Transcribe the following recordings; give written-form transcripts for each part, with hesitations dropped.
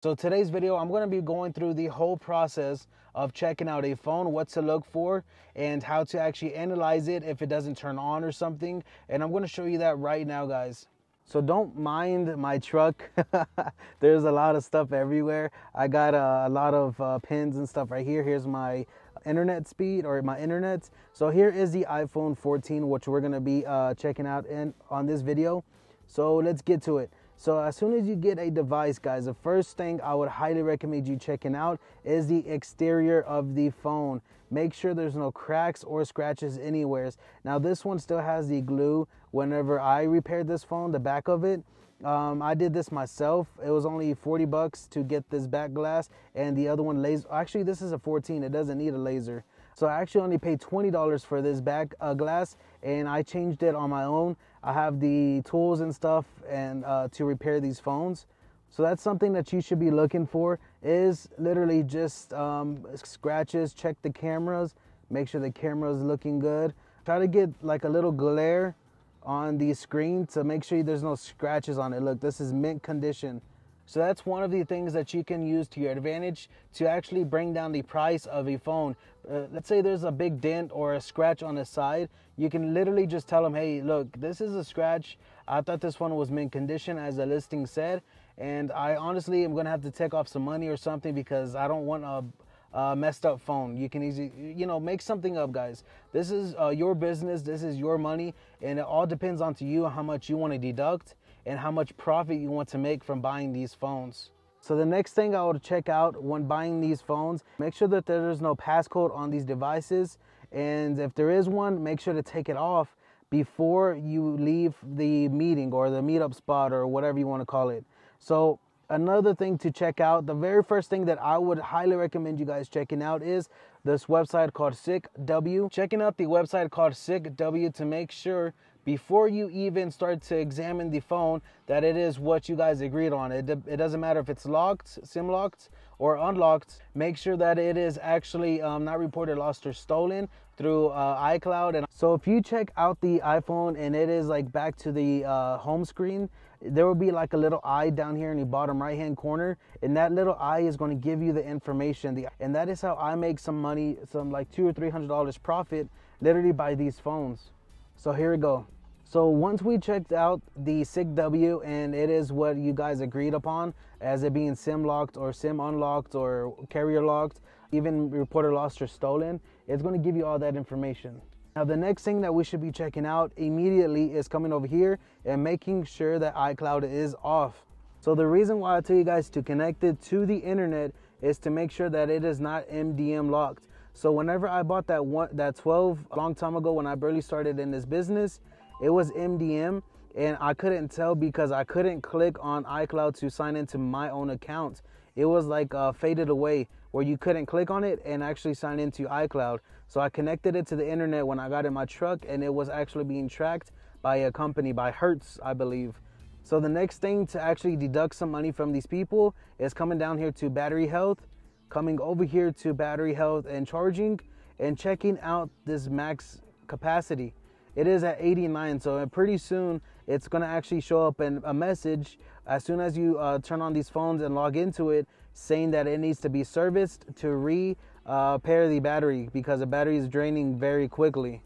So today's video, I'm going to be going through the whole process of checking out a phone, what to look for, and how to actually analyze it if it doesn't turn on or something. And I'm going to show you that right now, guys. So don't mind my truck. There's a lot of stuff everywhere. I got a lot of pins and stuff right here. Here's my internet speed or my internet. So here is the iPhone 14, which we're going to be checking out on this video. So let's get to it. So as soon as you get a device, guys, the first thing I would highly recommend you checking out is the exterior of the phone. Make sure there's no cracks or scratches anywhere. Now this one still has the glue. Whenever I repaired this phone, the back of it, I did this myself. It was only 40 bucks to get this back glass, and the other one laser. Actually, this is a 14. It doesn't need a laser. So I actually only paid $20 for this back glass, and I changed it on my own. I have the tools and stuff and to repair these phones. So that's something that you should be looking for, is literally just scratches. Check the cameras, make sure the camera is looking good. Try to get like a little glare on the screen to make sure there's no scratches on it. Look, this is mint condition. So that's one of the things that you can use to your advantage to actually bring down the price of a phone. Let's say there's a big dent or a scratch on the side. You can literally just tell them, hey, look, this is a scratch. I thought this one was mint condition as the listing said. And I honestly am going to have to take off some money or something because I don't want a messed up phone. You can easily, make something up, guys. This is your business. This is your money. And it all depends on to you how much you want to deduct and how much profit you want to make from buying these phones. So the next thing I would check out when buying these phones, make sure that there is no passcode on these devices. And if there is one, make sure to take it off before you leave the meeting or the meetup spot or whatever you want to call it. So another thing to check out, the very first thing that I would highly recommend you guys checking out is this website called SickW. Checking out the website called SickW to make sure before you even start to examine the phone that it is what you guys agreed on. It doesn't matter if it's locked, SIM locked, or unlocked. Make sure that it is actually not reported lost or stolen through iCloud. And so if you check out the iPhone and it is like back to the home screen, there will be like a little eye down here in the bottom right hand corner, and that little eye is going to give you the information. And that is how I make some money, some like $200 or $300 profit literally by these phones. So here we go. So once we checked out the SickW and it is what you guys agreed upon as it being SIM locked or SIM unlocked or carrier locked, even reported lost or stolen, it's going to give you all that information. Now the next thing that we should be checking out immediately is coming over here and making sure that iCloud is off. So the reason why I tell you guys to connect it to the internet is to make sure that it is not MDM locked. So whenever I bought that 12 a long time ago when I barely started in this business, it was MDM, and I couldn't tell because I couldn't click on iCloud to sign into my own account. It was like faded away where you couldn't click on it and actually sign into iCloud. So I connected it to the internet when I got in my truck, and it was actually being tracked by a company, by Hertz, I believe. So the next thing to actually deduct some money from these people is coming down here to battery health, coming over here to battery health and charging, and checking out this max capacity. It is at 89, so pretty soon it's going to actually show up in a message as soon as you turn on these phones and log into it, saying that it needs to be serviced to repair the battery because the battery is draining very quickly.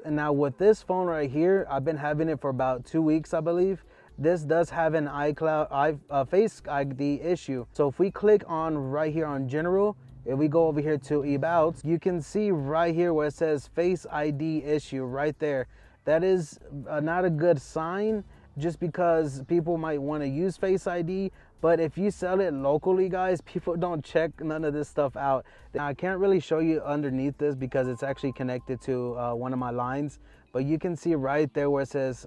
And now with this phone right here, I've been having it for about 2 weeks, I believe. This does have an iCloud Face ID issue. So if we click on right here on General, if we go over here to About, you can see right here where it says Face ID issue right there. That is not a good sign, just because people might want to use Face ID. But if you sell it locally, guys, people don't check none of this stuff out. Now, I can't really show you underneath this because it's actually connected to one of my lines. But you can see right there where it says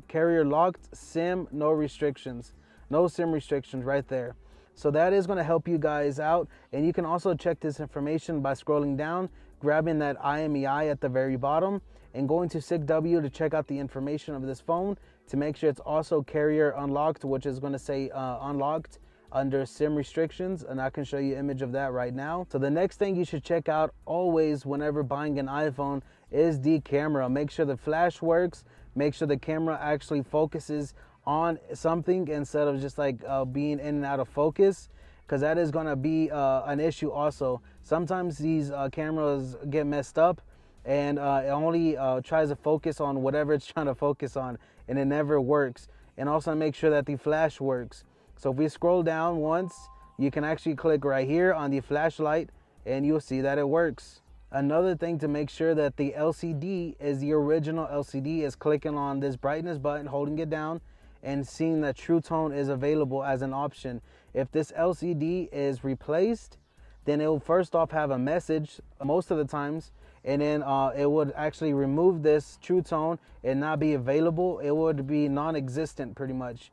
carrier locked, SIM, no restrictions. No SIM restrictions right there. So that is going to help you guys out. And you can also check this information by scrolling down, grabbing that IMEI at the very bottom, and going to SickW to check out the information of this phone to make sure it's also carrier unlocked, which is going to say unlocked under SIM restrictions. And I can show you an image of that right now. So the next thing you should check out always whenever buying an iPhone is the camera. Make sure the flash works. Make sure the camera actually focuses on something instead of just like being in and out of focus. because that is going to be an issue also. Sometimes these cameras get messed up, and it only tries to focus on whatever it's trying to focus on, and it never works. And also make sure that the flash works. So if we scroll down once, you can actually click right here on the flashlight, and you'll see that it works. Another thing to make sure that the LCD is the original LCD is clicking on this brightness button, holding it down, and seeing that True Tone is available as an option. If this LCD is replaced, then it will first off have a message most of the times, and then it would actually remove this True Tone and not be available. It would be non-existent pretty much.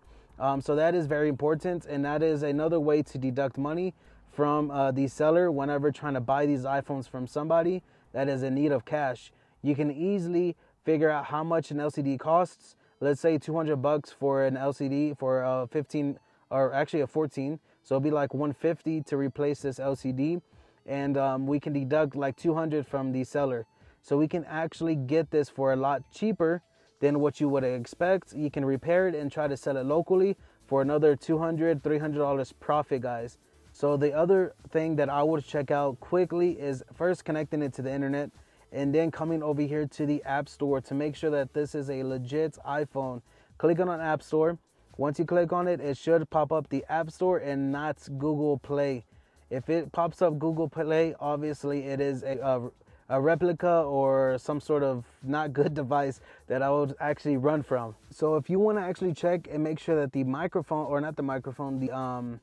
So that is very important, and that is another way to deduct money from the seller whenever trying to buy these iPhones from somebody that is in need of cash. You can easily figure out how much an LCD costs. Let's say $200 for an LCD for a 15, or actually a 14. So it'll be like $150 to replace this LCD, and we can deduct like $200 from the seller. So we can actually get this for a lot cheaper than what you would expect. You can repair it and try to sell it locally for another $200, $300 profit, guys. So the other thing that I would check out quickly is first connecting it to the internet, and then coming over here to the App Store to make sure that this is a legit iPhone. Clicking on App Store. Once you click on it, it should pop up the App Store and not Google Play. If it pops up Google Play, obviously it is a replica or some sort of not good device that I would actually run from. So if you want to actually check and make sure that the microphone, or not the microphone,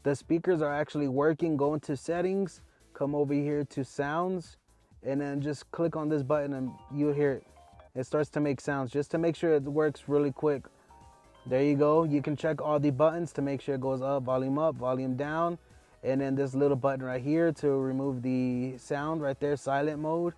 the speakers are actually working, go into settings, come over here to sounds, and then just click on this button and you'll hear it. It starts to make sounds just to make sure it works really quick. There you go. You can check all the buttons to make sure it goes up, volume down, and then this little button right here to remove the sound right there, silent mode.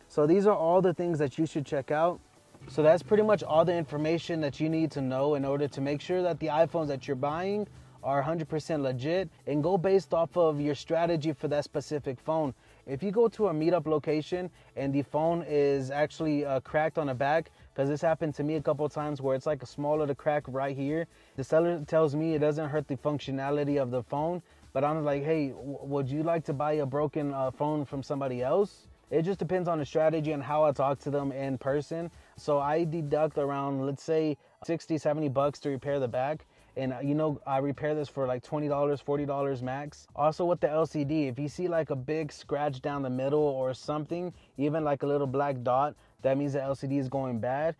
So these are all the things that you should check out. So that's pretty much all the information that you need to know in order to make sure that the iPhones that you're buying are 100% legit, and go based off of your strategy for that specific phone. If you go to a meetup location and the phone is actually cracked on the back, because this happened to me a couple of times where it's like a small little crack right here. The seller tells me it doesn't hurt the functionality of the phone, but I'm like, hey, would you like to buy a broken phone from somebody else? It just depends on the strategy and how I talk to them in person. So I deduct around, let's say, $60-70 to repair the back. And you know, I repair this for like $20, $40 max. Also with the LCD, if you see like a big scratch down the middle or something, even like a little black dot, that means the LCD is going bad.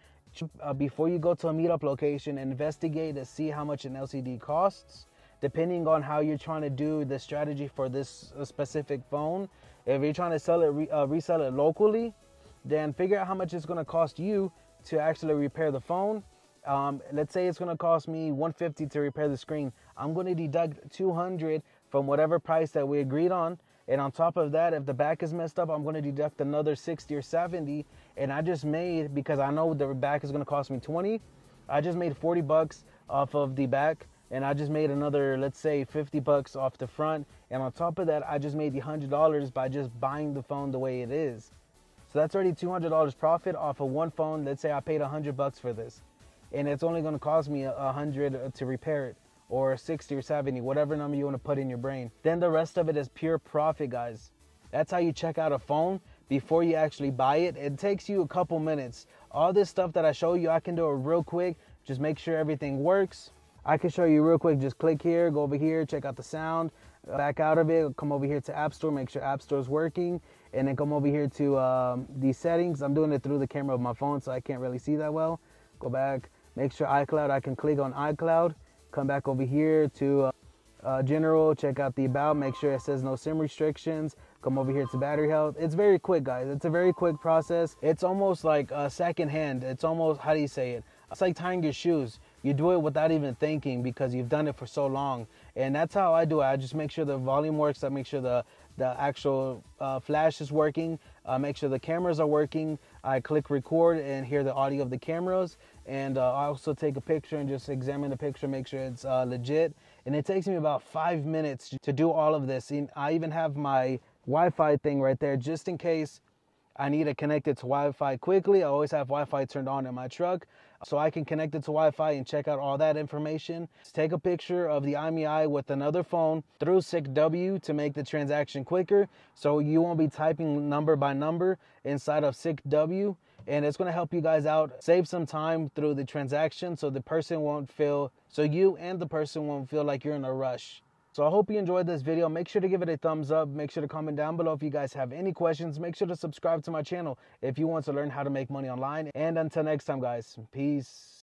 Before you go to a meetup location, investigate to see how much an LCD costs, depending on how you're trying to do the strategy for this specific phone. If you're trying to sell it, resell it locally, then figure out how much it's gonna cost you to actually repair the phone. Let's say it's gonna cost me $150 to repair the screen. I'm gonna deduct $200 from whatever price that we agreed on. And on top of that, if the back is messed up, I'm gonna deduct another $60 or $70. And I just made, because I know the back is gonna cost me $20, I just made $40 off of the back. And I just made another, let's say, $50 off the front. And on top of that, I just made the $100 by just buying the phone the way it is. So that's already $200 profit off of one phone. Let's say I paid $100 for this, and it's only going to cost me $100 to repair it, or $60 or $70, whatever number you want to put in your brain. Then the rest of it is pure profit, guys. That's how you check out a phone before you actually buy it. It takes you a couple minutes. All this stuff that I show you, I can do it real quick. Just make sure everything works. I can show you real quick. Just click here, go over here, check out the sound, back out of it, come over here to App Store, make sure App Store is working, and then come over here to the settings. I'm doing it through the camera of my phone, so I can't really see that well. Go back, make sure iCloud, I can click on iCloud, come back over here to general, check out the about, make sure it says no SIM restrictions, come over here to battery health. It's very quick, guys. It's a very quick process. It's almost like second hand. It's almost, how do you say it? It's like tying your shoes. You do it without even thinking because you've done it for so long. And that's how I do it. I just make sure the volume works. I make sure the actual flash is working. Make sure the cameras are working. I click record and hear the audio of the cameras. And I also take a picture and just examine the picture, make sure it's legit. And it takes me about 5 minutes to do all of this. And I even have my Wi-Fi thing right there just in case I need to connect it to Wi-Fi quickly. I always have Wi-Fi turned on in my truck. so I can connect it to Wi-Fi and check out all that information. Take a picture of the IMEI with another phone through SICW to make the transaction quicker, so you won't be typing number by number inside of SICW, and it's going to help you guys out, save some time through the transaction, so you and the person won't feel like you're in a rush. So I hope you enjoyed this video. Make sure to give it a thumbs up. Make sure to comment down below if you guys have any questions. Make sure to subscribe to my channel if you want to learn how to make money online. And until next time, guys, peace.